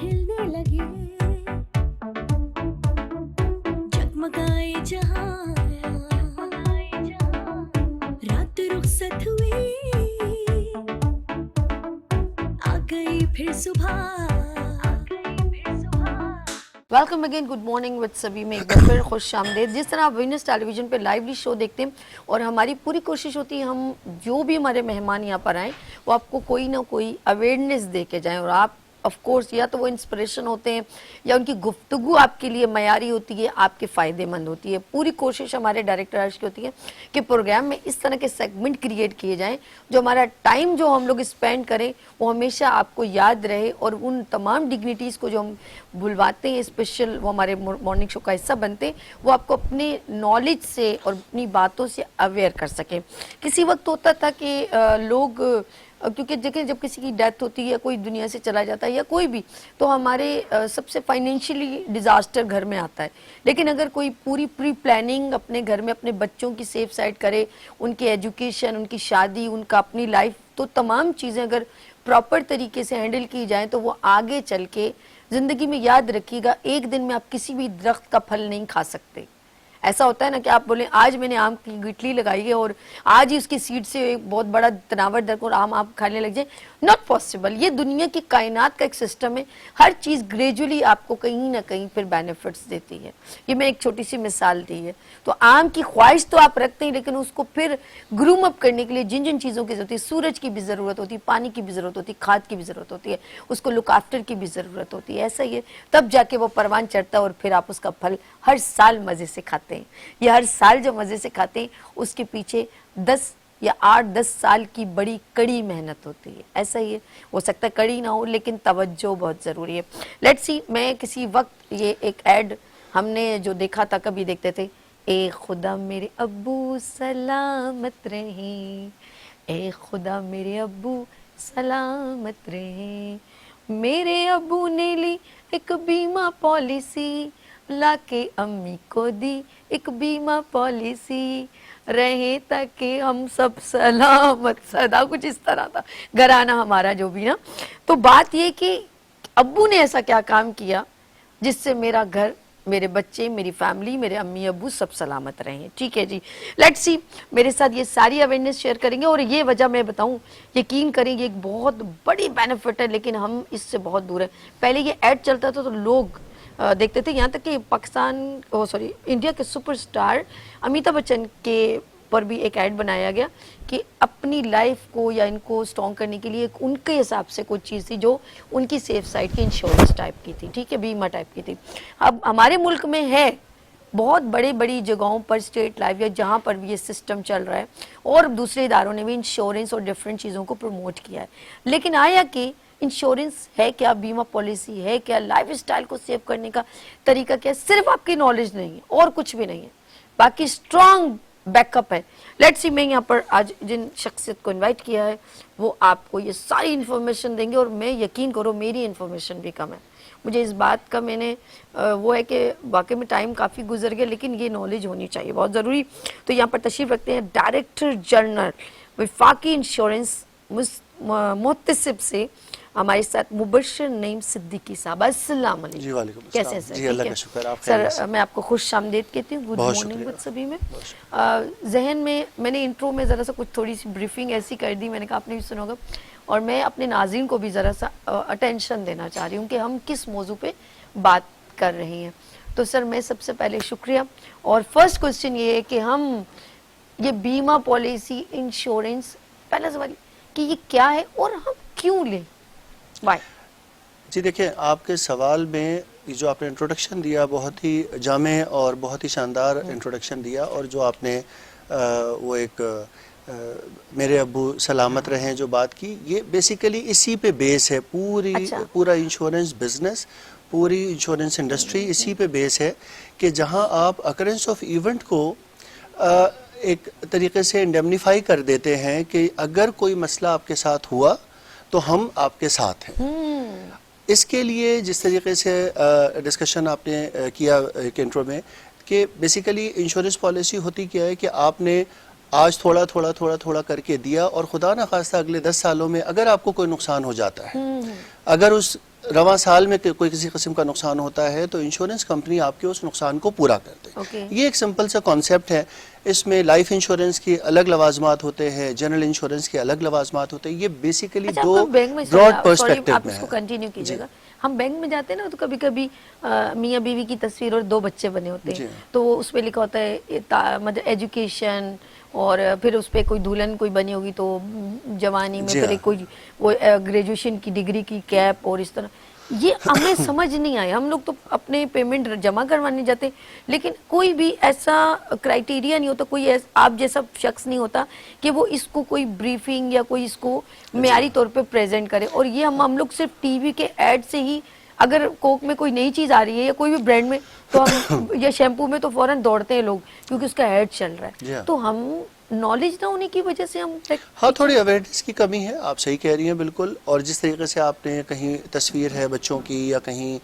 ہلنے لگے جگمگائے جہاں رات رخصت ہوئی آ گئی پھر صبح welcome again good morning with سبھی میں ایک بار پھر خوش آمدید. جس طرح آپ وینس ٹیلی ویژن پہ لائیولی شو دیکھتے ہیں اور ہماری پوری کوشش ہوتی ہے ہم جو بھی ہمارے مہمان یہاں پر آئیں وہ آپ کو کوئی نہ کوئی اویئرنیس دے کے جائیں, اور آپ آف کورس یا تو وہ انسپریشن ہوتے ہیں یا ان کی گفتگو آپ کے لیے معیاری ہوتی ہے, آپ کے فائدے مند ہوتی ہے. پوری کوشش ہمارے ڈائریکٹر عرش کی ہوتی ہے کہ پروگرام میں اس طرح کے سیگمنٹ کریٹ کیے جائیں جو ہمارا ٹائم جو ہم لوگ اسپینڈ کریں وہ ہمیشہ آپ کو یاد رہے, اور ان تمام ڈگنیٹیز کو جو ہم بلواتے ہیں اسپیشل وہ ہمارے مارننگ شو کا حصہ بنتے ہیں وہ آپ کو اپنے نالج سے اور اپنی باتوں سے اویئر کر سکیں. کسی وقت ہوتا تھا کہ لوگ کیونکہ دیکھیں جب کسی کی ڈیتھ ہوتی ہے یا کوئی دنیا سے چلا جاتا ہے یا کوئی بھی تو ہمارے سب سے فائنینشلی ڈیزاسٹر گھر میں آتا ہے, لیکن اگر کوئی پوری پری پلاننگ اپنے گھر میں اپنے بچوں کی سیف سائڈ کرے, ان کی ایجوکیشن, ان کی شادی, ان کا اپنی لائف, تو تمام چیزیں اگر پراپر طریقے سے ہینڈل کی جائیں تو وہ آگے چل کے زندگی میں یاد رکھیے گا ایک دن میں آپ کسی بھی درخت کا پھل نہیں کھا سکتے. ایسا ہوتا ہے نا کہ آپ بولیں آج میں نے آم کی گٹلی لگائی ہے اور آج ہی اس کی سیڈ سے ایک بہت بڑا تناور درخت اور آم آپ کھانے لگ جائیں, ناٹ پاسبل. یہ دنیا کی کائنات کا ایک سسٹم ہے, ہر چیز گریجولی آپ کو کہیں نہ کہیں پھر بینیفٹس دیتی ہے. یہ میں ایک چھوٹی سی مثال دی ہے. تو آم کی خواہش تو آپ رکھتے ہیں لیکن اس کو پھر گروم اپ کرنے کے لیے جن جن چیزوں کی ضرورت ہے, سورج کی بھی ضرورت ہوتی ہے, پانی کی بھی ضرورت ہوتی ہے, کھاد کی بھی ضرورت ہوتی ہے, اس کو لک آفٹر کی بھی ضرورت ہوتی ہے. ایسا ہی ہے تب جا کے وہ پروان چڑھتا ہے اور پھر آپ اس کا پھل ہر سال مزے سے کھاتے ہیں. یہ ہر سال جو مزے سے کھاتے ہیں اس کے پیچھے 10 یا 8-10 سال کی بڑی کڑی محنت ہوتی ہے. ایسا ہی ہے, ہو سکتا ہے کڑی نہ ہو لیکن توجہ بہت ضروری ہے. لیٹس سی, میں کسی وقت یہ ایک ایڈ ہم نے جو دیکھا تھا, کبھی دیکھتے تھے, اے خدا میرے ابو سلامت رہیں, اے خدا میرے ابو سلامت رہیں, میرے ابو نے لی ایک بیمہ پالیسی, لا کے امی کو دی ایک بیمہ پالیسی, رہیں تاکہ ہم سب سلامت. صدا کچھ اس طرح تھا گھرانہ ہمارا جو بھی نا. تو بات یہ کہ ابو نے ایسا کیا کام کیا جس سے میرا گھر, میرے بچے, میری فیملی, میرے امی ابو سب سلامت رہیں. ٹھیک ہے جی, لیٹس سی, میرے ساتھ یہ ساری اویئرنیس شیئر کریں گے. اور یہ وجہ میں بتاؤں, یقین کریں یہ ایک بہت بڑی بینیفٹ ہے لیکن ہم اس سے بہت دور ہیں. پہلے یہ ایڈ چلتا تھا تو لوگ دیکھتے تھے, یہاں تک کہ پاکستان انڈیا کے سپر سٹار امیتابھ بچن کے پر بھی ایک ایڈ بنایا گیا کہ اپنی لائف کو یا ان کو سٹرونگ کرنے کے لیے ان کے حساب سے کوئی چیز تھی جو ان کی سیف سائڈ کی انشورنس ٹائپ کی تھی. ٹھیک ہے, بیمہ ٹائپ کی تھی. اب ہمارے ملک میں ہے بہت بڑی جگہوں پر اسٹیٹ لائف یا جہاں پر بھی یہ سسٹم چل رہا ہے, اور دوسرے اداروں نے بھی انشورنس اور ڈفرینٹ چیزوں کو پروموٹ کیا ہے. لیکن آیا کہ انشورنس ہے کیا, بیمہ پالیسی ہے کیا, لائف اسٹائل کو سیو کرنے کا طریقہ کیا, صرف آپ کی نالج نہیں ہے اور کچھ بھی نہیں ہے, باقی اسٹرانگ بیک اپ ہے. لیٹس سی, میں یہاں پر آج جن شخصیت کو انوائٹ کیا ہے وہ آپ کو یہ ساری انفارمیشن دیں گے, اور میں یقین کرو میری انفارمیشن بھی کم ہے. مجھے اس بات کا میں نے وہ ہے کہ واقعی میں ٹائم کافی گزر گیا لیکن یہ نالج ہونی چاہیے, بہت ضروری. تو یہاں پر تشریف رکھتے ہیں ڈائریکٹر جنرل وفاقی انشورنس محتسب سے ہمارے ساتھ مبشر نعیم صدیقی صاحب. السلام علیکم. جی وعلیکم السلام. کیسے ہیں سر؟ جی اللہ کا شکر, آپ سر خیریت سے؟ میں آپ کو خوش آمدید کہتی ہوں. گڈ مارننگ وتھ سبھی میں. ذہن میں نے انٹرو میں ذرا سا کچھ تھوڑی سی بریفنگ ایسی کر دی, میں نے کہا آپ نے بھی سنا ہوگا, اور میں اپنے ناظرین کو بھی ذرا سا اٹینشن دینا چاہ رہی ہوں کہ ہم کس موضوع پہ بات کر رہے ہیں. تو سر میں سب سے پہلے شکریہ, اور فرسٹ کوسچن یہ ہے کہ ہم یہ بیمہ پالیسی انشورنس, پہلا سوال کہ یہ کیا ہے اور ہم کیوں لیں, بائے. جی دیکھیں, آپ کے سوال میں جو آپ نے انٹروڈکشن دیا بہت ہی جامع اور بہت ہی شاندار انٹروڈکشن دیا, اور جو آپ نے وہ ایک میرے ابو سلامت رہیں جو بات کی, یہ بیسیکلی اسی پہ بیس ہے. پورا انشورنس بزنس, پوری انشورنس انڈسٹری اسی پہ بیس ہے کہ جہاں آپ اکرنس آف ایونٹ کو ایک طریقے سے انڈیمنیفائی کر دیتے ہیں کہ اگر کوئی مسئلہ آپ کے ساتھ ہوا تو ہم آپ کے ساتھ ہیں. اس کے لیے جس طریقے سے ڈسکشن آپ نے کیا ایک انٹرو میں کہ بیسیکلی انشورنس پالیسی ہوتی کیا ہے کہ آپ نے آج تھوڑا کر کے دیا, اور خدا نخواستہ اگلے 10 سالوں میں اگر آپ کو کوئی نقصان ہو جاتا ہے, اگر اس रवां साल में कोई किसी किस्म का नुकसान होता है तो इंश्योरेंस कंपनी आपके उस नुकसान को पूरा करते हैं। Okay. ये एक सिंपल सा कॉन्सेप्ट है। इसमें लाइफ इंश्योरेंस की अलग लवाजमात होते हैं, जनरल इंश्योरेंस के अलग लवाजमात होते हैं। ये बेसिकली अच्छा, दो हम बैंक में ब्रॉड आप पर्सपेक्टिव में इसको है। कंटिन्यू कीजिएगा। हम बैंक में जाते हैं ना तो कभी कभी मियाँ बीवी की तस्वीर और 2 बच्चे बने होते जी। हैं, तो उस पे लिखा होता है मतलब एजुकेशन, और फिर उस पे कोई दुल्हन कोई बनी होगी तो जवानी में, जी फिर हाँ। एक कोई वो ग्रेजुएशन की डिग्री की कैप, और इस तरह ये हमें समझ नहीं आया। हम लोग तो अपने पेमेंट जमा करवाने जाते, लेकिन कोई भी ऐसा क्राइटेरिया नहीं होता, कोई आप जैसा शख्स नहीं होता कि वो इसको कोई ब्रीफिंग या कोई इसको मेयारी तौर पे प्रेजेंट करे। और ये हम लोग सिर्फ टीवी के ऐड से ही, अगर कोक में कोई नई चीज आ रही है या कोई भी ब्रांड में, तो हम या शैम्पू में तो फौरन दौड़ते हैं लोग क्योंकि उसका ऐड चल रहा जी है। हाँ। तो हम नॉलेज ना होने की वजह से हम हाँ, थोड़ी अवेयरनेस की कमी है, आप सही कह रही हैं बिल्कुल। और जिस तरीके से आपने कहीं तस्वीर है बच्चों की या कहीं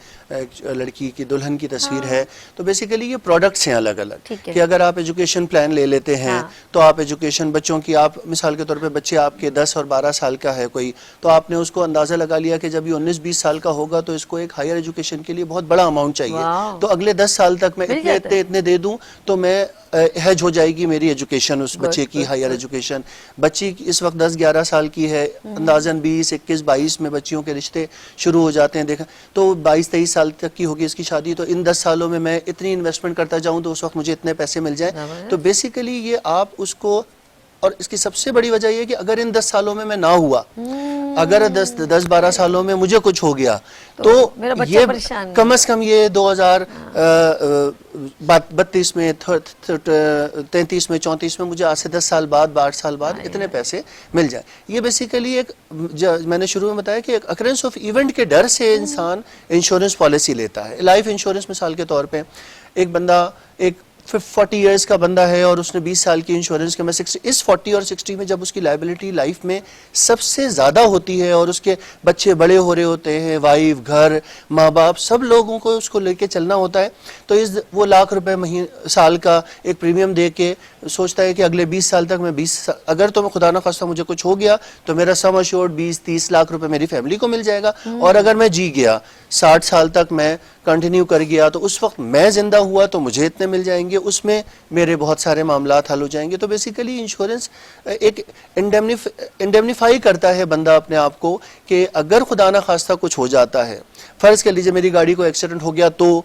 लड़की की दुल्हन की तस्वीर है, तो बेसिकली ये प्रोडक्ट्स हैं अलग अलग। ठीक है। कि अगर आप एजुकेशन प्लान ले लेते हैं हाँ। तो आप एजुकेशन बच्चों की, आप मिसाल के तौर पे बच्चे आपके 10 और 12 साल का है कोई, तो आपने उसको अंदाज़ा लगा लिया कि जब ये 19-20 साल का होगा तो इसको एक हायर एजुकेशन के लिए बहुत बड़ा अमाउंट चाहिए, वाह। तो अगले 10 साल तक मैं मिल इतने जाता है। इतने दे दूं तो मैं हैज हो जाएगी मेरी एजुकेशन, उस बच्चे की हायर एजुकेशन। बच्ची इस वक्त 10-11 साल की है, अंदाजन 20-21-22 में बच्चियों के रिश्ते शुरू हो जाते हैं, देखा तो 22-23 साल तक की होगी इसकी शादी, तो इन 10 सालों में मैं इतनी इन्वेस्टमेंट करता जाऊं तो उस वक्त मुझे इतने पैसे मिल जाएं। तो बेसिकली ये आप उसको, और इसकी सबसे बड़ी वजह ये है कि अगर इन 10 सालों में मैं ना हुआ, अगर 10-12 सालों में मुझे कुछ हो गया तो मेरा बच्चा ये परेशान कम से कम ये 2032 में 33 में 34 में मुझे आज से 10 साल बाद 8 साल बाद इतने पैसे मिल जाए। ये बेसिकली एक मैंने शुरू में बताया कि एक अकरेंस ऑफ इवेंट के डर से इंसान इंश्योरेंस पॉलिसी लेता है। लाइफ इंश्योरेंस मिसाल के तौर पे एक बंदा एक 40 इयर्स का बंदा है और उसने 20 साल की इंश्योरेंस के, मैं 60 इस 40 और 60 में जब उसकी लायबिलिटी लाइफ में सबसे ज़्यादा होती है और उसके बच्चे बड़े हो रहे होते हैं, वाइफ, घर, माँ बाप, सब लोगों को उसको लेके चलना होता है, तो इस वो लाख रुपए साल का एक प्रीमियम दे के सोचता है कि अगले 20 साल तक मैं अगर तो मैं खुदा ना खास्ता मुझे कुछ हो गया तो मेरा सम अश्योर्ड 20-30 लाख रुपए मेरी फैमिली को मिल जाएगा, और अगर मैं जी गया 60 साल तक मैं कंटिन्यू कर गया तो उस वक्त मैं जिंदा हुआ तो मुझे इतने मिल जाएंगे, उसमें मेरे बहुत सारे मामलात हल हो जाएंगे। तो बेसिकली इंश्योरेंस एक इंडेमनीफाई करता है बंदा अपने आप को कि अगर खुदा ना खास्ता कुछ हो जाता है, फर्ज कर लीजिए मेरी गाड़ी को एक्सीडेंट हो गया तो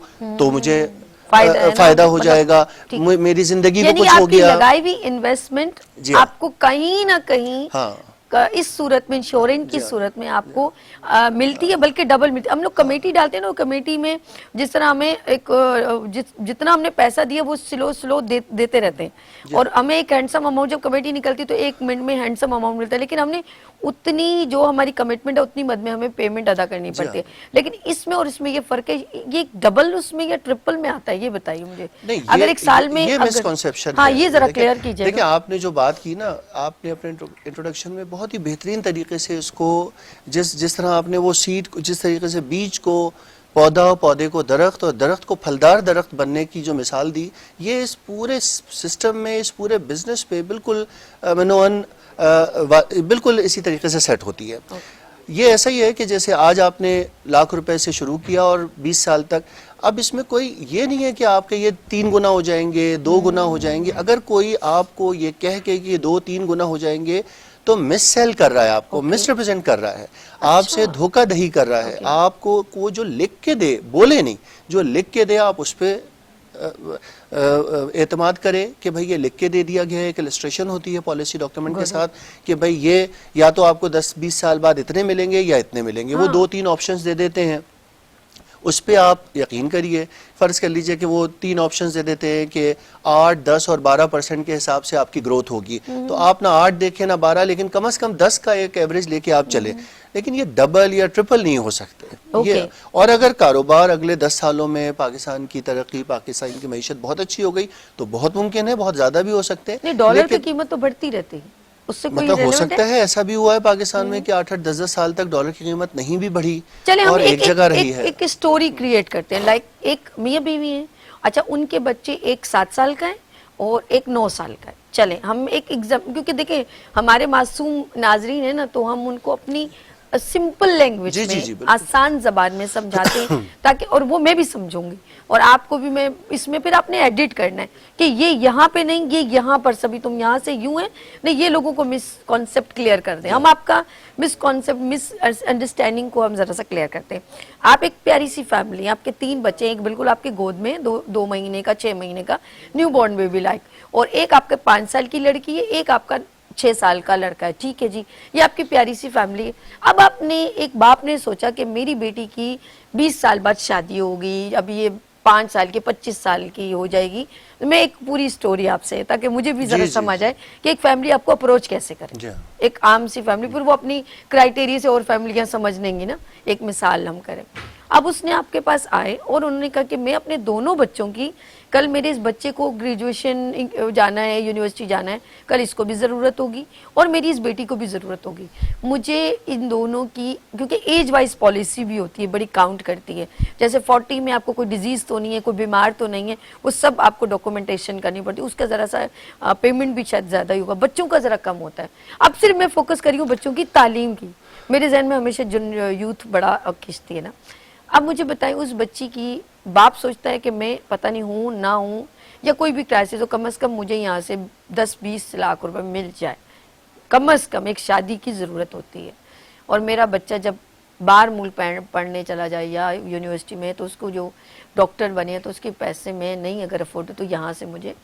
मुझे फायदा हो जाएगा, मेरी जिंदगी को कुछ हो गया। लगाई हुई इन्वेस्टमेंट आपको कहीं ना कहीं इस सूरत में, इंश्योरेंस की सूरत में आपको मिलती है, बल्कि डबल मिलती है। हम लोग कमेटी डालते हैं ना, कमेटी में जिस तरह हमें एक जितना हमने पैसा दिया वो स्लो देते रहते हैं, और हमें एक हैंडसम अमाउंट जब कमेटी निकलती है तो 1 मिनट में हैंडसम अमाउंट मिलता है, लेकिन हमने उतनी जो हमारी कमिटमेंट है उतनी मद में हमें पेमेंट अदा करनी पड़ती है। लेकिन इसमें और इसमें ये फर्क है, ये डबल उसमें या ट्रिपल में आता है, ये बताइए मुझे। अगर एक साल में ये मिसकंसेप्शन हाँ, है। ये जरा क्लियर कीजिए। देखिए आपने जो बात की ना, आपने अपने इंट्रोडक्शन में बहुत ही बेहतरीन तरीके से इसको, जिस तरह आपने वो सीड, जिस तरीके से बीज को पौधा, पौधे को दरख्त और दरख्त को फलदार दरख्त बनने की जो मिसाल दी, ये इस पूरे सिस्टम में, इस पूरे बिजनेस पे बिल्कुल बिल्कुल इसी तरीके से सेट होती है। ये ऐसा ही है कि जैसे आज आपने लाख रुपए से शुरू किया और 20 साल तक, अब इसमें कोई ये नहीं है कि आपके ये 3 गुना हो जाएंगे, 2 गुना हो जाएंगे। अगर कोई आपको ये कह के कि 2-3 गुना हो जाएंगे तो मिस सेल कर रहा है, आपको मिस रिप्रेजेंट कर रहा है, आपसे धोखाधड़ी कर रहा है। आपको वो जो लिख के दे, बोले नहीं, जो लिख के दे आप उस पर एतमाद करें कि भाई ये लिख के दे दिया गया है। एक इलस्ट्रेशन होती है पॉलिसी डॉक्यूमेंट के साथ कि भाई ये या तो आपको 10-20 साल बाद इतने मिलेंगे या इतने मिलेंगे। वो 2-3 ऑप्शंस दे देते हैं, उस पे आप यकीन करिए। फ़र्ज़ कर लीजिए कि वो 3 ऑप्शंस दे देते हैं कि 8, 10 और 12% के हिसाब से आपकी ग्रोथ होगी, तो आप ना 8 देखें ना 12, लेकिन कम से कम 10 का एक एवरेज लेके आप चले। लेकिन ये डबल या ट्रिपल नहीं हो सकते ये। और अगर कारोबार अगले 10 सालों में पाकिस्तान की तरक्की, पाकिस्तान की मईशत बहुत अच्छी हो गई तो बहुत मुमकिन है, बहुत ज़्यादा भी हो सकते हैं। डॉलर की कीमत तो बढ़ती रहती है, उससे कोई मतलब हो सकता है ऐसा भी हुआ है पाकिस्तान में कि 8-8, 10-10 साल तक डॉलर की कीमत नहीं भी बढ़ी, चले और हम एक जगह रही है। एक स्टोरी क्रिएट करते हैं, लाइक एक मियाँ बीवी है, अच्छा उनके बच्चे एक 7 साल का है और एक 9 साल का है। चले हम एक एग्जाम, क्योंकि देखिए हमारे मासूम नाजरीन है ना, तो हम उनको अपनी सिंपल लैंग्वेज जी, जी, में, जी, बिल्कुल। आसान जबान में समझाते हैं ताकि, और वो मैं भी समझूंगी और आपको भी मैं इसमें फिर आपने एडिट करना है कि ये यहाँ पे नहीं, ये यहाँ पर, सभी तुम यहाँ से यूं है नहीं, ये लोगों को मिस कॉन्सेप्ट क्लियर कर दें। हम आपका मिस कॉन्सेप्ट, मिस अंडरस्टैंडिंग को हम जरा सा क्लियर करते हैं। आप एक प्यारी सी फैमिली, आपके 3 बच्चे, एक बिल्कुल आपके गोद में 2 महीने का, 6 महीने का न्यू बॉर्न बेबी लाइक, और एक आपके 5 साल की लड़की है, एक आपका 6 साल का लड़का है। ठीक है जी, ये आपकी प्यारी सी फैमिली है। अब आपने, एक बाप ने सोचा कि मेरी बेटी की 20 साल बाद शादी होगी, अब ये 5 साल की, 25 साल की हो जाएगी। मैं एक पूरी स्टोरी आपसे, ताकि मुझे भी जरा जी, समझ आए कि एक फैमिली आपको अप्रोच कैसे करे। जी हाँ। एक आम सी फैमिली, फिर वो अपनी क्राइटेरिया से और फैमिलियां समझ लेंगी ना। एक मिसाल हम करें, अब उसने आपके पास आए और उन्होंने कहा कि मैं अपने दोनों बच्चों की, कल मेरे इस बच्चे को ग्रेजुएशन जाना है, यूनिवर्सिटी जाना है, कल इसको भी ज़रूरत होगी और मेरी इस बेटी को भी ज़रूरत होगी। मुझे इन दोनों की, क्योंकि एज वाइज पॉलिसी भी होती है, बड़ी काउंट करती है। जैसे 40 में आपको कोई डिजीज़ तो नहीं है, कोई बीमार तो नहीं है, वो सब आपको डॉक्यूमेंटेशन करनी पड़ती है, उसका ज़रा सा पेमेंट भी शायद ज़्यादा ही होगा, बच्चों का ज़रा कम होता है। अब सिर्फ मैं फोकस करी हूँ बच्चों की तालीम की, मेरे जहन में हमेशा यूथ बड़ा खींचती है ना। अब मुझे बताएं, उस बच्ची की बाप सोचता है कि मैं पता नहीं हूँ ना हूँ या कोई भी क्राइसिस हो, कम से कम मुझे यहाँ से 10-20 लाख रुपए मिल जाए, कम से कम एक शादी की ज़रूरत होती है। और मेरा बच्चा जब बाहर मुल्क पढ़ने चला जाए या यूनिवर्सिटी में, तो उसको जो डॉक्टर बने तो उसके पैसे में नहीं अगर अफोर्ड हो, तो यहाँ से मुझे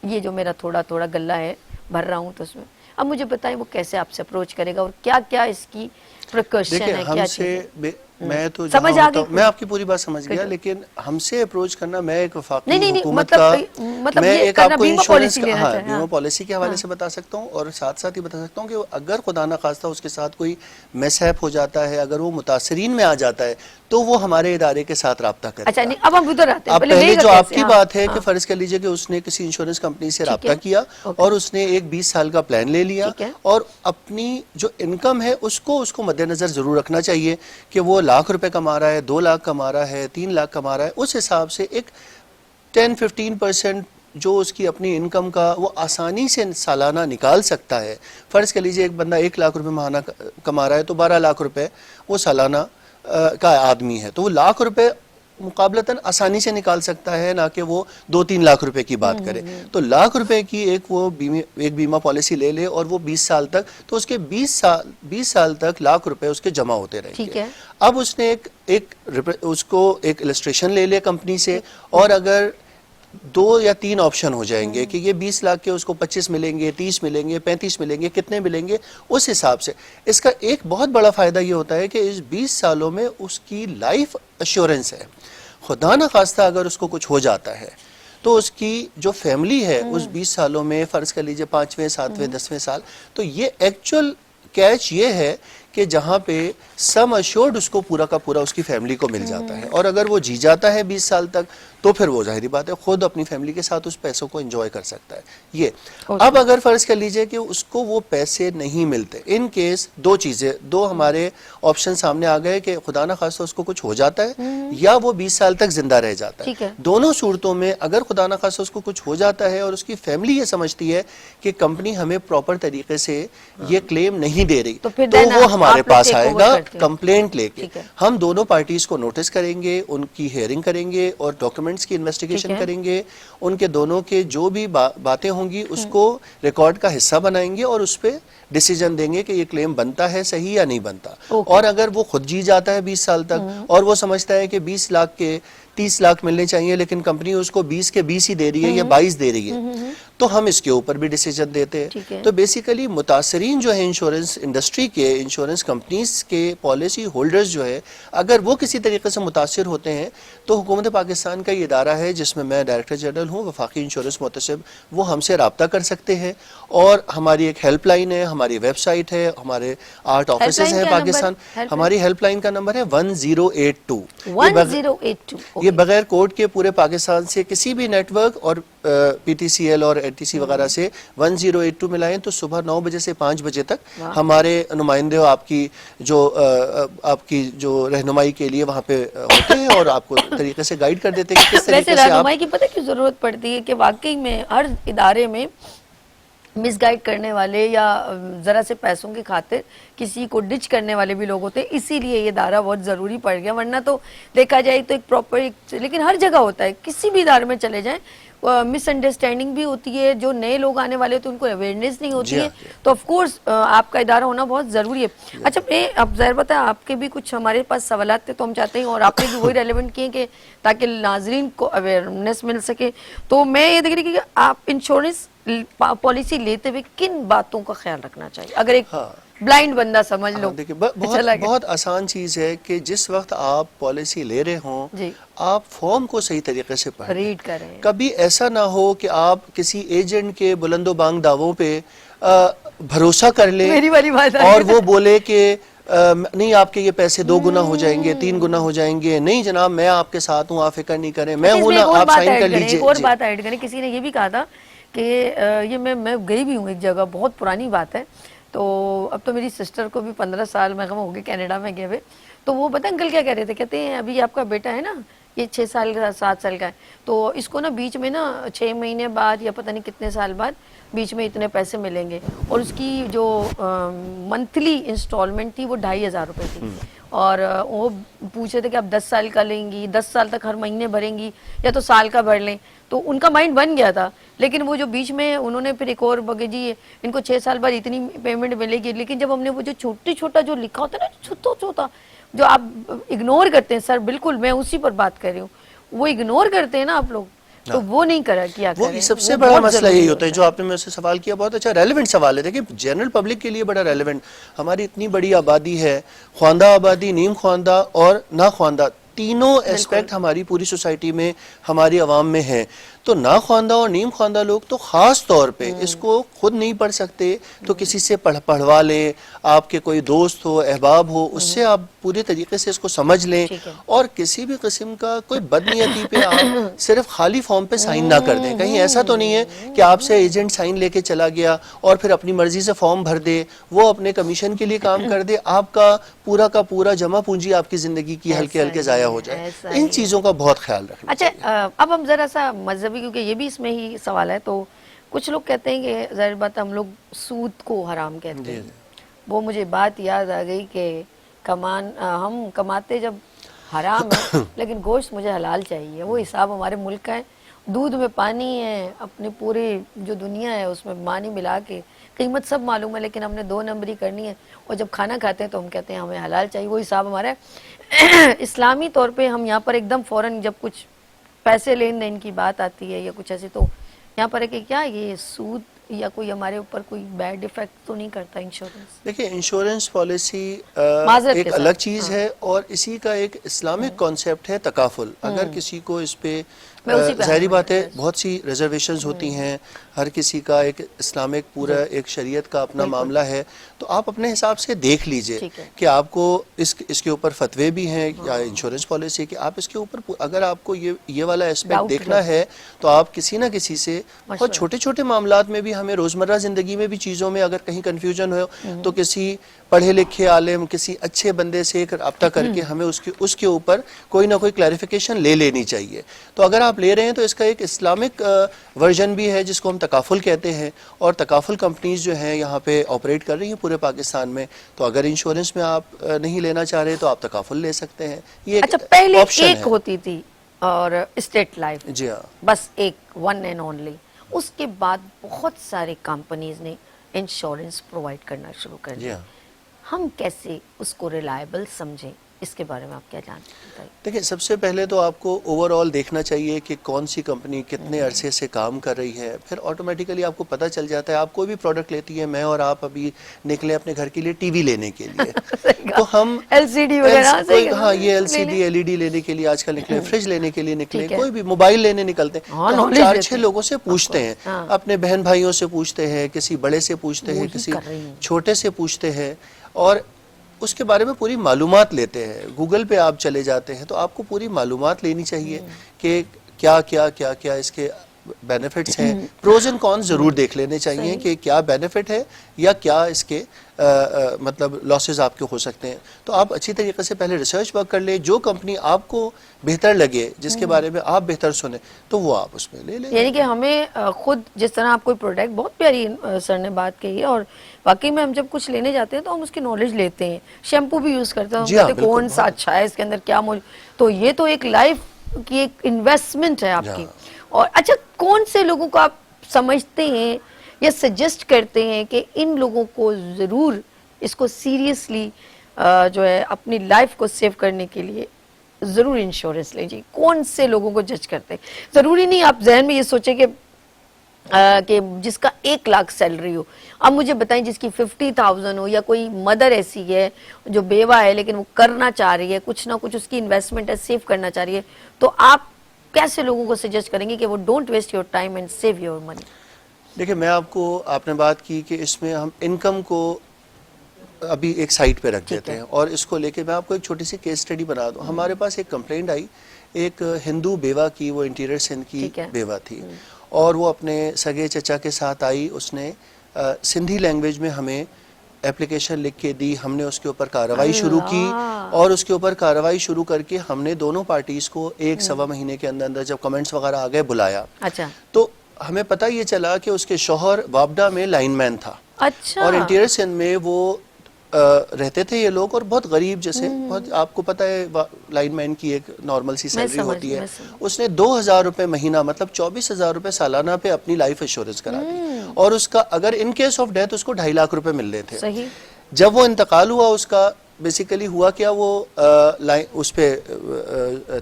ये जो मेरा थोड़ा थोड़ा गल्ला है भर रहा हूँ तो उसमें। अब मुझे बताएं वो कैसे आपसे अप्रोच करेगा और क्या क्या इसकी प्रिकॉशन है, क्या चीज़? मैं तो समझ आ गई, मैं आपकी पूरी बात समझ गया, लेकिन हमसे अप्रोच करना, मैं एक वफाकी नहीं, हुकूमत मतलब का, मैं ये एक करना आपको बीमा इंश्योरेंस पॉलिसी लेना चाहिए, बीमा हाँ। पॉलिसी के हवाले से बता सकता हूँ, और साथ साथ ही बता सकता हूँ कि अगर खुदा ना खास्ता उसके साथ कोई मिसहैप हो जाता है, अगर वो मुतासरीन में आ जाता है, तो वो हमारे इदारे के साथ राब्ता करेगा। अच्छा, नहीं, अब हम उधर आते हैं। अब पहले जो आपकी बात है कि हाँ। फर्ज कर लीजिए कि उसने किसी इंश्योरेंस कंपनी से राब्ता किया और उसने एक 20 साल का प्लान ले लिया, और अपनी जो इनकम है उसको मद्देनजर जरूर रखना चाहिए कि वो लाख रुपए कमा रहा है, 2 लाख कमा रहा है, 3 लाख कमा रहा है, उस हिसाब से एक 10-15% जो उसकी अपनी इनकम का वो आसानी से सालाना निकाल सकता है। फर्ज कर लीजिए एक बंदा 1 लाख रुपए माहाना कमा रहा है, तो 12 लाख रुपए वो सालाना का आदमी है, तो वो लाख रुपए मुकाबलतन आसानी से निकाल सकता है, ना कि वो 2-3 लाख रुपए की बात करे। तो लाख रुपए की एक बीमा पॉलिसी ले ले और वो 20 साल तक, तो उसके 20 साल तक लाख रुपए उसके जमा होते रहेंगे। अब उसने उसको एक इलस्ट्रेशन ले लिया कंपनी से, और अगर 2 या 3 ऑप्शन हो जाएंगे कि ये 20 लाख के उसको 25 मिलेंगे, 30 मिलेंगे, 35 मिलेंगे, कितने मिलेंगे, उस हिसाब से। इसका एक बहुत बड़ा फायदा ये होता है कि इस 20 सालों में उसकी लाइफ एश्योरेंस है। खुदा न खास्ता अगर उसको कुछ हो जाता है, तो उसकी जो फैमिली है उस 20 सालों में, फर्ज कर लीजिए 5वें, 7वें, 10वें साल, तो ये एक्चुअल कैच ये है कि जहाँ पे सम अश्योर्ड उसको पूरा का पूरा उसकी फैमिली को मिल जाता है। और अगर वो जी जाता है 20 साल तक, तो फिर वो जाहिर बात है खुद अपनी फैमिली के साथ उस पैसों को एंजॉय कर सकता है। ये अब अगर फर्ज कर लीजिए कि उसको वो पैसे नहीं मिलते, इन केस 2 चीजें, 2 हमारे ऑप्शन सामने आ गए कि खुदा ना खास्ता उसको कुछ हो जाता है या वो 20 साल तक जिंदा रह जाता है। दोनों सूरतों में अगर खुदा ना खास्ता उसको कुछ हो जाता है और उसकी फैमिली ये समझती है कि कंपनी हमें प्रॉपर तरीके से ये क्लेम नहीं दे रही, तो वो हमारे पास आएगा कंप्लेंट लेके। हम दोनों पार्टीज को नोटिस करेंगे, उनकी हियरिंग करेंगे और डॉक्यूमेंट्स की इन्वेस्टिगेशन करेंगे, उनके दोनों के जो भी बातें होंगी उसको रिकॉर्ड का हिस्सा बनाएंगे और उस पर डिसीजन देंगे कि ये क्लेम बनता है सही या नहीं बनता। और अगर वो खुद जी जाता है 20 साल तक और वो समझता है कि 20 लाख के 30 लाख मिलने चाहिए, लेकिन कंपनी उसको 20 के 20 ही दे रही है या 22 दे रही है, तो हम इसके ऊपर भी डिसीजन देते हैं। तो बेसिकली मुतासरीन जो है इंश्योरेंस इंडस्ट्री के, इंश्योरेंस कंपनीज के पॉलिसी होल्डर्स जो है, अगर वो किसी तरीके से मुतासिर होते हैं, तो हुकूमत पाकिस्तान का ये इदारा है जिसमें मैं डायरेक्टर जनरल हूँ, वफाकी इंश्योरेंस मुतसिब, वो हमसे रब्ता कर सकते हैं। और हमारी एक हेल्पलाइन है, हमारी वेबसाइट है, हमारे 8 ऑफिस हैं पाकिस्तान। हमारी हेल्पलाइन का नंबर है 1082। ये बगैर कोड के पूरे पाकिस्तान से किसी भी नेटवर्क और PTCL और NTC वगैरह से 1082 मिलाएं तो सुबह 9 बजे से 5 बजे तक हमारे नुमाइंदे आपकी जो रहनुमाई के लिए वहाँ पे होते हैं और आपको तरीके से गाइड कर देते हैं कि किस तरीके से रहनुमाई की पता क्यों जरूरत पड़ती है कि वाकई में हर इदारे में मिस गाइड करने वाले या ज़रा से पैसों की खातिर किसी को डिच करने वाले भी लोग होते हैं, इसीलिए ये दायरा बहुत ज़रूरी पड़ गया। वरना तो देखा जाए तो एक प्रॉपर, लेकिन हर जगह होता है, किसी भी इदारे में चले जाएं मिसअंडरस्टैंडिंग भी होती है, जो नए लोग आने वाले होते हैं उनको अवेयरनेस नहीं होती है, तो ऑफ कोर्स आपका इदारा होना बहुत ज़रूरी है। अच्छा, मैं अब ज़ाहिर बात है आपके भी कुछ हमारे पास सवालात थे, तो हम चाहते हैं और आपने भी वही रेलेवेंट किए कि ताकि नाजरीन को अवेयरनेस मिल सके। तो मैं ये देख रही कि आप इंश्योरेंस पॉलिसी लेते हुए किन बातों का ख्याल रखना चाहिए, अगर एक ब्लाइंड बंदा समझ लो। देखिए बहुत आसान चीज़ है कि जिस वक्त आप पॉलिसी ले रहे हों आप फॉर्म को सही तरीके से पढ़ें, रीड करें। कभी ऐसा ना हो कि आप किसी एजेंट के बुलंदो बांग दावों पे भरोसा कर लें, मेरी वाली बात और वो बोले कि नहीं आपके ये पैसे 2 गुना हो जाएंगे, 3 गुना हो जाएंगे, नहीं जनाब मैं आपके साथ हूँ, आप फिक्र नहीं करें, मैं हूँ ना, आप साइन कर लीजिए। एक और बात ऐड करें, किसी ने ये भी कहा था कि ये मैं गई भी हूँ एक जगह, बहुत पुरानी बात है, तो अब तो मेरी सिस्टर को भी 15 साल में हो गए कनाडा में गए हुए, तो वो पता अंकल क्या कह रहे थे, कहते हैं अभी आपका बेटा है ना ये 6 साल का 7 साल का है, तो इसको ना बीच में ना 6 महीने बाद या पता नहीं कितने साल बाद बीच में इतने पैसे मिलेंगे, और उसकी जो मंथली इंस्टॉलमेंट थी वो 2500 रुपये थी, और वो पूछे थे कि आप 10 साल का लेंगी, 10 साल तक हर महीने भरेंगी या तो साल का भर लें, तो उनका माइंड बन गया था। लेकिन वो जो बीच में उन्होंने फिर एक और बगे जी इनको 6 साल बाद इतनी पेमेंट मिलेगी, लेकिन जब हमने वो जो छोटा जो लिखा होता है ना, छोटा जो आप इग्नोर करते हैं, सर बिल्कुल मैं उसी पर बात कर रही हूँ, वो इग्नोर करते हैं ना आप लोग, तो वो नहीं करा किया वो करें। सबसे बड़ा मसला यही होता है जो आपने मुझसे सवाल किया, बहुत अच्छा रेलेवेंट सवाल है। देखिए जनरल पब्लिक के लिए बड़ा रेलेवेंट, हमारी इतनी बड़ी आबादी है, ख्वांदा आबादी, नीम ख्वांदा और ना ख्वांदा, तीनों एस्पेक्ट हमारी पूरी सोसाइटी में हमारी आवाम में है। तो ना ख्वांदा और नीम ख्वांदा लोग तो ख़ास तौर पे इसको खुद नहीं पढ़ सकते, तो किसी से पढ़वा लें, आपके कोई दोस्त हो, अहबाब हो, उससे आप पूरी तरीके से इसको समझ लें, और किसी भी किस्म का कोई बदनीयती पे आप सिर्फ खाली फॉर्म पे साइन ना कर दें। कहीं ऐसा तो नहीं है कि आपसे एजेंट साइन लेके चला गया और फिर अपनी मर्जी से फॉर्म भर दे, वो अपने कमीशन के लिए काम कर दे, आपका का पूरा जमा पूंजी आपकी ज़िंदगी की हल्के हल्के ज़ाया हो जाए। इन चीज़ों का बहुत ख्याल रखना। अच्छा, अब हम ज़रा सा मजहबी, क्योंकि ये भी इसमें ही सवाल है, तो कुछ लोग कहते हैं कि ज़ाहिर बात हम लोग सूद को हराम कहते हैं। वो मुझे बात याद आ गई कि हम कमाते जब हराम है लेकिन गोश्त मुझे हलाल चाहिए, वो हिसाब हमारे मुल्क का है। दूध में पानी है, अपनी पूरी जो दुनिया है उसमें पानी मिला के कीमत सब मालूम है, लेकिन हमने 2 नंबरी करनी है, और जब खाना खाते हैं तो हम कहते हैं हमें हलाल चाहिए, वो हिसाब हमारा है। इस्लामी तौर पे हम यहाँ पर एकदम फ़ौरन जब कुछ पैसे लेन देन की बात आती है या कुछ ऐसे, तो यहाँ पर है कि क्या ये सूद या कोई हमारे ऊपर कोई बैड इफेक्ट तो नहीं करता इंश्योरेंस? देखिए इंश्योरेंस पॉलिसी एक अलग चीज़ है, और इसी का एक इस्लामिक कॉन्सेप्ट है तकाफुल। अगर किसी को इस पे ज़ाहिरी बात है बहुत सी रिजर्वेशंस होती हैं, हर किसी का एक इस्लामिक पूरा एक शरीयत का अपना मामला है, तो आप अपने हिसाब से देख लीजिए कि आपको इसके ऊपर फतवे भी हैं या इंश्योरेंस पॉलिसी कि आप इसके ऊपर, अगर आपको ये वाला एस्पेक्ट देखना है तो आप किसी ना किसी से, और छोटे छोटे मामलात में भी हमें रोज़मर्रा ज़िंदगी में भी चीज़ों में अगर कहीं कन्फ्यूजन हो तो किसी पढ़े लिखे आलिम, किसी अच्छे बंदे से एक रब्ता करके हमें उसके ऊपर कोई ना कोई क्लैरिफिकेशन ले लेनी चाहिए। तो अगर आप ले रहे हैं तो इसका एक इस्लामिक वर्जन भी है जिसको हम तकाफुल कहते हैं, और तकाफुल कंपनीज जो हैं यहाँ पे ऑपरेट कर रही हैं पूरे पाकिस्तान में। तो अगर इंश्योरेंस में आप नहीं लेना चाह रहे तो आप तकाफुल ले सकते हैं। ये अच्छा, पहले एक होती थी और स्टेट लाइफ, जी हाँ, बस एक, वन एंड ओनली। उसके बाद बहुत सारी कंपनीज ने इंश्योरेंस प्रोवाइड करना शुरू कर दिया। हम कैसे उसको रिलायबल समझें, इसके बारे में आप क्या जानते हैं? देखिए सबसे पहले तो आपको ओवरऑल देखना चाहिए कि कौन सी कंपनी कितने अरसे से काम कर रही है, फिर ऑटोमेटिकली आपको पता चल जाता है। आप कोई भी प्रोडक्ट लेती है, मैं और आप अभी निकले अपने घर के लिए टीवी लेने के लिए तो हम एलसीडी वगैरह, हाँ ये एलसीडी एलईडी लेने के लिए आजकल निकले, फ्रिज लेने के लिए निकले, कोई भी मोबाइल लेने निकलते हैं, तो हम 4-6 लोगों से पूछते हैं, अपने बहन भाइयों से पूछते हैं, किसी बड़े से पूछते हैं, किसी छोटे से पूछते हैं, और उसके बारे में पूरी मालूमात लेते हैं। गूगल पे आप चले जाते हैं तो आपको पूरी मालूमात लेनी चाहिए कि क्या क्या क्या क्या इसके بینیفٹس ہیں, پروز اینڈ کونز ضرور دیکھ لینے چاہیے کہ کیا بینیفٹ ہے یا کیا اس کے مطلب لاسز آپ کے ہو سکتے ہیں. تو آپ اچھی طریقے سے پہلے ریسرچ ورک کر لیں, جو کمپنی آپ کو بہتر لگے, جس کے بارے میں آپ بہتر سنیں, تو وہ آپ اس میں لے لیں. یعنی کہ ہمیں خود جس طرح آپ کوئی پروڈکٹ, بہت پیاری سر نے بات کہی ہے, اور واقعی میں ہم جب کچھ لینے جاتے ہیں تو ہم اس کی نالج لیتے ہیں. شیمپو بھی یوز کرتے ہیں, کہتے ہیں کون سا اچھا ہے, اس کے اندر کیا موجود, تو یہ تو ایک لائف کی ایک انویسٹمنٹ ہے آپ کی. اور اچھا, کون سے لوگوں کو آپ سمجھتے ہیں یا سجیسٹ کرتے ہیں کہ ان لوگوں کو ضرور اس کو سیریسلی جو ہے اپنی لائف کو سیو کرنے کے لیے ضرور انشورنس لیں؟ جی, کون سے لوگوں کو جج کرتے ہیں؟ ضروری نہیں آپ ذہن میں یہ سوچیں کہ جس کا 1 لاکھ سیلری ہو. اب مجھے بتائیں جس کی 50,000 ہو, یا کوئی مدر ایسی ہے جو بیوہ ہے لیکن وہ کرنا چاہ رہی ہے, کچھ نہ کچھ اس کی انویسٹمنٹ ہے, سیو کرنا چاہ رہی ہے, تو آپ کیسے لوگوں کو سجیسٹ کریں گے کہ وہ don't waste your time and save your money? دیکھیں, میں آپ نے بات کی کہ اس میں ہم انکم کو ابھی ایک سائٹ پہ رکھ دیتے ہیں, اور اس کو لے کے میں آپ کو ایک چھوٹی سی کیس اسٹڈی بنا دوں. ہمارے پاس ایک کمپلینٹ آئی ایک ہندو بیوہ کی, وہ انٹیریئر سندھ کی بیوہ تھی, اور وہ اپنے سگے چچا کے ساتھ آئی. اس نے سندھی لینگویج میں ہمیں اپلیکیشن لکھ کے دی, ہم نے اس کے اوپر کارروائی شروع کی, اور اس کے اوپر کارروائی شروع کر کے ہم نے دونوں پارٹیز کو 1-1.25 مہینے کے اندر اندر جب کمنٹس وغیرہ آ گئے بلایا. اچھا. تو ہمیں پتہ یہ چلا کہ اس کے شوہر وابڈا میں لائن مین تھا. اچھا. اور انٹیریئر سندھ میں وہ رہتے تھے یہ لوگ, اور بہت غریب جیسے, بہت آپ کو پتہ ہے لائن مین کی ایک نارمل سی سیلری ہوتی ہے. اس نے 2,000 روپے مہینہ, مطلب 24,000 روپے سالانہ پہ اپنی لائف انشورنس کرا دی, اور اس کا اگر ان کیس آف ڈیتھ اس کو 2.5 لاکھ روپے ملنے تھے. جب وہ انتقال ہوا اس کا, بیسیکلی ہوا کیا, وہ اس پہ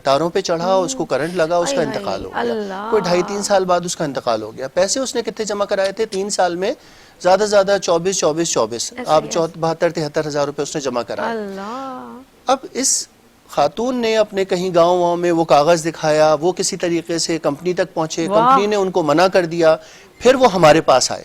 تاروں پہ چڑھا, اس کو کرنٹ لگا, اس کا انتقال ہو گیا. کوئی 2.5-3 سال بعد اس کا انتقال ہو گیا. پیسے اس نے کتنے جمع کرائے تھے 3 سال میں؟ زیادہ سے زیادہ 24 آپ 72-73 ہزار روپے اس نے جمع کرائے. اب اس خاتون نے اپنے کہیں گاؤں میں وہ کاغذ دکھایا, وہ کسی طریقے سے کمپنی تک پہنچے, کمپنی نے ان کو منع کر دیا, پھر وہ ہمارے پاس آئے,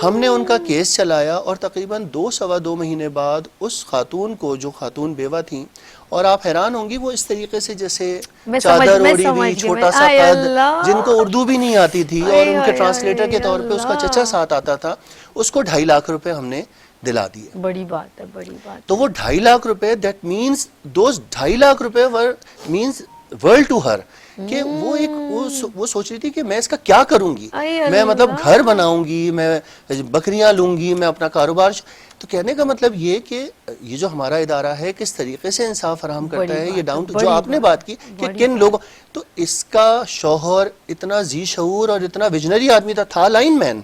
ہم نے ان کا کیس چلایا, اور تقریباً 2-2.25 مہینے بعد اس خاتون کو, جو خاتون بیوہ تھیں, اور آپ حیران ہوں گی, وہ اس طریقے سے جیسے چادر اوڑی ہوئی, چھوٹا سا قد, جن کو اردو بھی نہیں آتی تھی, اور ان کے ٹرانسلیٹر کے طور پہ اس کا چچا ساتھ آتا تھا, اس کو 2.5 لاکھ روپے ہم نے دلا دیے. بڑی بات ہے, بڑی بات. تو وہ 2.5 لاکھ روپے, دیٹ مینس دوز 2.5 لاکھ روپے مینس ورلڈ ٹو ہر, کہ وہ سوچ رہی تھی کہ میں اس کا کیا کروں گی, میں مطلب گھر بناؤں گی, میں بکریاں لوں گی, میں اپنا کاروبار. تو کہنے کا مطلب یہ کہ یہ جو ہمارا ادارہ ہے کس طریقے سے انصاف فراہم کرتا ہے, یہ ڈاؤن ٹو جو آپ نے بات کی کہ کن لوگوں, تو اس کا شوہر اتنا ذی شعور اور اتنا ویژنری آدمی تھا لائن مین,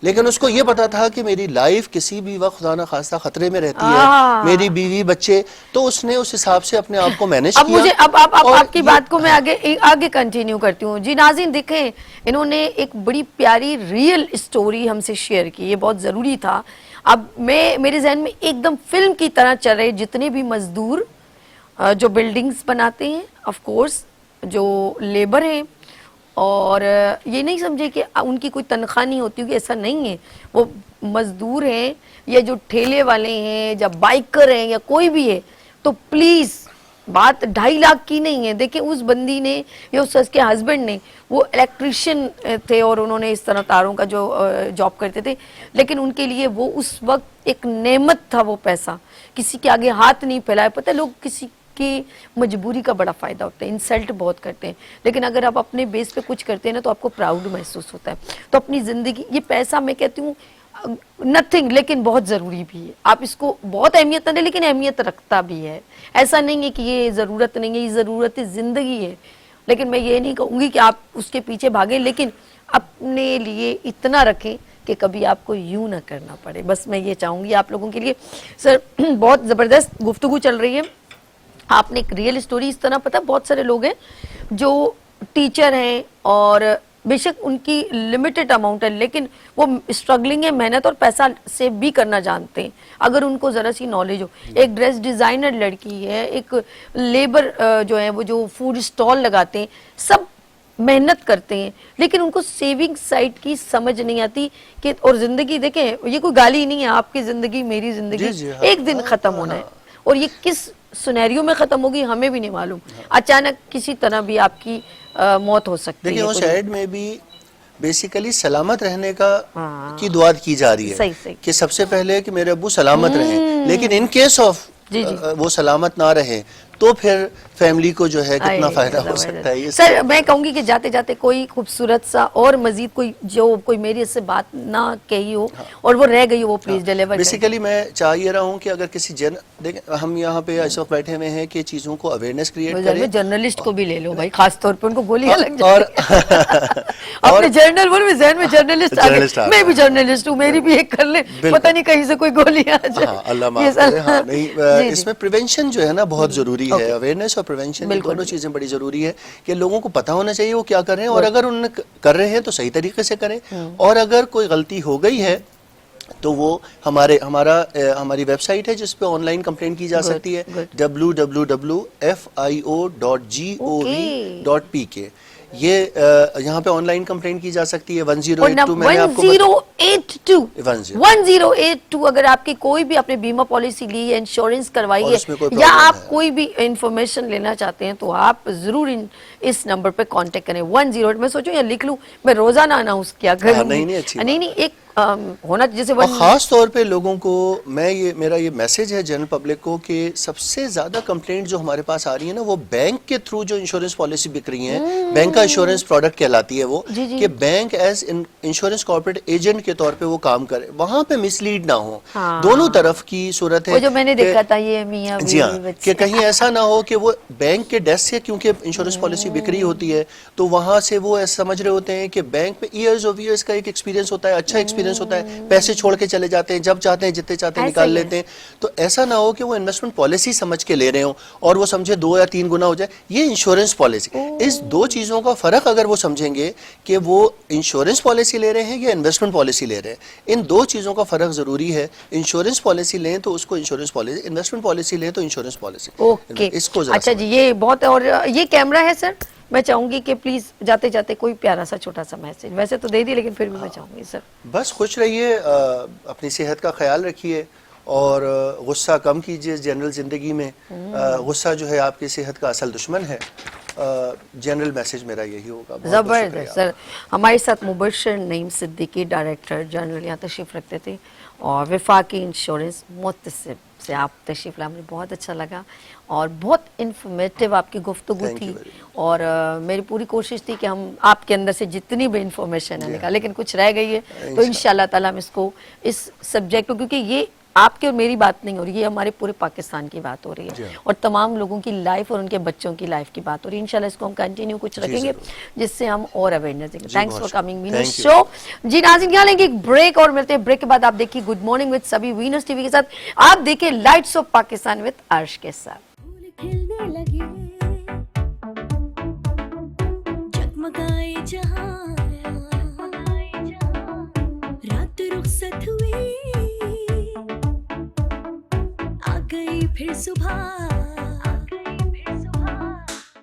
لیکن اس کو یہ پتا تھا کہ میری لائف کسی بھی وقت خدا نہ خواستہ خطرے میں رہتی ہے, میری بیوی بچے, تو اس نے اس حساب سے اپنے آپ کو مینج کیا. اب آپ کی بات کو میں آگے کنٹینیو کرتی ہوں. جی ناظرین دیکھیں, انہوں نے ایک بڑی پیاری ریئل اسٹوری ہم سے شیئر کی, یہ بہت ضروری تھا. اب میرے ذہن میں ایک دم فلم کی طرح چل رہے جتنے بھی مزدور جو بلڈنگز بناتے ہیں, آف کورس جو لیبر ہیں, اور یہ نہیں سمجھے کہ ان کی کوئی تنخواہ نہیں ہوتی, کہ ایسا نہیں ہے, وہ مزدور ہیں یا جو ٹھیلے والے ہیں یا بائکر ہیں یا کوئی بھی ہے, تو پلیز بات 2.5 لاکھ کی نہیں ہے. دیکھیں اس بندی نے یا اس کے ہسبینڈ نے, وہ الیکٹریشین تھے اور انہوں نے اس طرح تاروں کا جو جاب کرتے تھے, لیکن ان کے لیے وہ اس وقت ایک نعمت تھا وہ پیسہ, کسی کے آگے ہاتھ نہیں پھیلائے. پتہ ہے لوگ کسی کی مجبوری کا بڑا فائدہ ہوتا ہے, انسلٹ بہت کرتے ہیں, لیکن اگر آپ اپنے بیس پہ کچھ کرتے ہیں نا تو آپ کو پراؤڈ محسوس ہوتا ہے. تو اپنی زندگی, یہ پیسہ میں کہتی ہوں نتھنگ, لیکن بہت ضروری بھی ہے. آپ اس کو بہت اہمیت نہ دیں, لیکن اہمیت رکھتا بھی ہے. ایسا نہیں ہے کہ یہ ضرورت نہیں ہے, یہ ضرورت زندگی ہے. لیکن میں یہ نہیں کہوں گی کہ آپ اس کے پیچھے بھاگیں, لیکن اپنے لیے اتنا رکھیں کہ کبھی آپ کو یوں نہ کرنا پڑے. بس میں یہ چاہوں گی آپ لوگوں کے لیے. سر بہت زبردست گفتگو چل رہی ہے, آپ نے ایک ریئل اسٹوری اس طرح, پتہ بہت سارے لوگ ہیں جو ٹیچر ہیں اور بے شک ان کی لمیٹڈ اماؤنٹ ہے, لیکن وہ اسٹرگلنگ ہے, محنت اور پیسہ سیو بھی کرنا جانتے ہیں اگر ان کو ذرا سی نالج ہو. ایک ڈریس ڈیزائنر لڑکی ہے, ایک لیبر جو ہے وہ جو فوڈ اسٹال لگاتے ہیں, سب محنت کرتے ہیں, لیکن ان کو سیونگ سائٹ کی سمجھ نہیں آتی. کہ اور زندگی دیکھیں, یہ کوئی گالی نہیں ہے, آپ کی زندگی میری زندگی ایک دن ختم ہونا ہے, اور یہ کس سنیریو میں ختم ہوگی ہمیں بھی نہیں معلوم. اچانک کسی طرح بھی آپ کی موت ہو سکتی ہے. دیکھیں اس ایڈ میں بھی بیسیکلی سلامت رہنے کا کی دعا کی جا رہی ہے کہ سب سے پہلے کہ میرے ابو سلامت رہیں، لیکن ان کیس آف وہ سلامت نہ رہیں تو پھر فیملی کو جو ہے کتنا فائدہ ہو سکتا ہے. سر میں کہوں گی کہ جاتے جاتے کوئی خوبصورت سا اور مزید کوئی میری اس سے بات نہ کہی ہو اور وہ رہ گئی ہو وہ پلیز ڈیلیور. بیسیکلی میں چاہ یہ رہا ہوں کہ اگر کسی دیکھیں ہم یہاں پہ اس وقت بیٹھے ہوئے ہیں کہ چیزوں کو اویئرنیس کریٹ کریں. جرنلسٹ کو بھی لے لو بھائی، خاص طور پہ ان کو گولیاں لگ جائیں. اپنے جرنل بول میں ذہن میں جرنلسٹ میں بھی جرنلسٹ ہوں، میری بھی ایک کر لیں، پتہ نہیں کہیں سے کوئی گولی آ جائے. اللہ معاف کرے. اس میں پریونشن جو ہے نا بہت ضروری ہے. اویئرنیس اور پریونشن دونوں چیزیں بڑی ضروری ہے کہ لوگوں کو پتہ ہونا چاہیے وہ کیا کر رہے ہیں، اور اگر ان کر رہے ہیں تو صحیح طریقے سے کریں، اور اگر کوئی غلطی ہو گئی ہے تو وہ ہماری ویب سائٹ ہے جس پہ آن لائن کمپلین کی جا سکتی ہے www.fio.gov.pk. یہ یہاں پہ آن لائن کمپلین کی جا سکتی ہے. 1082 میں نے آپ کو 1082 اگر آپ کی کوئی بھی اپنے بیمہ پالیسی لی ہے، انشورنس کروائی ہے یا آپ کوئی بھی انفارمیشن لینا چاہتے ہیں تو آپ ضرور اس نمبر پہ کانٹیکٹ کریں. 108 میں سوچوں یا لکھ لوں، میں روزانہ اناؤنس کیا کروں. نہیں ایک ہونا جیسے خاص طور پہ لوگوں کو میرا یہ میسج ہے جنرل پبلک کو کہ سب سے زیادہ کمپلینٹ جو ہمارے پاس آ رہی ہیں نا وہ بینک کے تھرو جو انشورنس پالیسی بک رہی ہیں، بینک کا انشورنس پروڈکٹ کہلاتی ہے وہ، کہ bank as insurance corporate agent کے طور پہ وہ کام کرے، وہاں پہ مس لیڈ نہ ہو. دونوں طرف کی صورت ہے جو میں نے دیکھا تھا یہ میاں جی ہاں کہ کہیں ایسا نہ ہو کہ وہ بینک کے ڈیسک سے کیونکہ انشورنس پالیسی بک رہی ہوتی ہے تو وہاں سے وہ ایسا سمجھ رہے ہوتے ہیں کہ بینک پہ ایئرز آف ایئرز کا ایک ایکسپیرینس ہوتا ہے، اچھا ایکسپیرینس ہوتا ہے، پیسے چھوڑ کے چلے جاتے ہیں، جب چاہتے ہیں جتنے چاہتے ہیں نکال لیتے ہیں. تو ایسا نہ ہو کہ وہ انویسٹمنٹ پالیسی سمجھ کے لے رہے ہوں اور وہ سمجھے 2 یا 3 گنا ہو جائے. یہ انشورنس پالیسی، اس دو چیزوں کا فرق اگر وہ سمجھیں گے کہ وہ انشورنس پالیسی لے رہے ہیں یا انویسٹمنٹ پالیسی لے رہے ہیں، ان دو چیزوں کا فرق ضروری ہے. انشورنس پالیسی لیں تو اس کو انشورنس پالیسی، انویسٹمنٹ پالیسی لیں تو انشورنس پالیسی. اوکے اچھا جی، یہ بہت. اور یہ کیمرہ ہے سر، میں چاہوں گی کہ پلیز جاتے جاتے کوئی پیارا سا چھوٹا سا میسج، ویسے تو دے دی لیکن پھر بھی میں چاہوں گی سر. بس خوش رہیے، اپنی صحت کا خیال رکھیے اور غصہ کم کیجیے جنرل زندگی میں. غصہ جو ہے آپ کی صحت کا اصل دشمن ہے. جنرل میسج میرا یہی ہوگا. زبردست سر. ہمارے ساتھ مبشر نعیم صدیقی ڈائریکٹر جنرل یہاں تشریف رکھتے تھے، اور وفاقی انشورنس محتسب سے آپ تشریف لائے، مجھے بہت اچھا لگا اور بہت انفارمیٹیو آپ کی گفتگو تھی. اور میری پوری کوشش تھی کہ ہم آپ کے اندر سے جتنی بھی انفارمیشن ہے نکال، لیکن کچھ رہ گئی ہے تو انشاءاللہ تعالیٰ ہم اس کو اس سبجیکٹ کو، کیونکہ یہ آپ کی اور میری بات نہیں ہو رہی ہے، ہمارے پورے پاکستان کی بات ہو رہی ہے اور تمام لوگوں کی لائف اور ان کے بچوں کی لائف کی بات ہو رہی ہے. انشاءاللہ اس کو ہم کنٹینیو کچھ رکھیں گے جس سے ہم اور اویئرنیس دیں گے. تھینکس فار کمنگ وینس شو. جی ناظرین یہاں لیں گے ایک بریک اور ملتے ہیں. بریک کے بعد آپ دیکھیے گڈ مارننگ وتھ سبھی وینس ٹی وی کے ساتھ. آپ دیکھیں لائٹس آف پاکستان وتھ عرش کے ساتھ. پھول کھلنے لگے، جگمگائے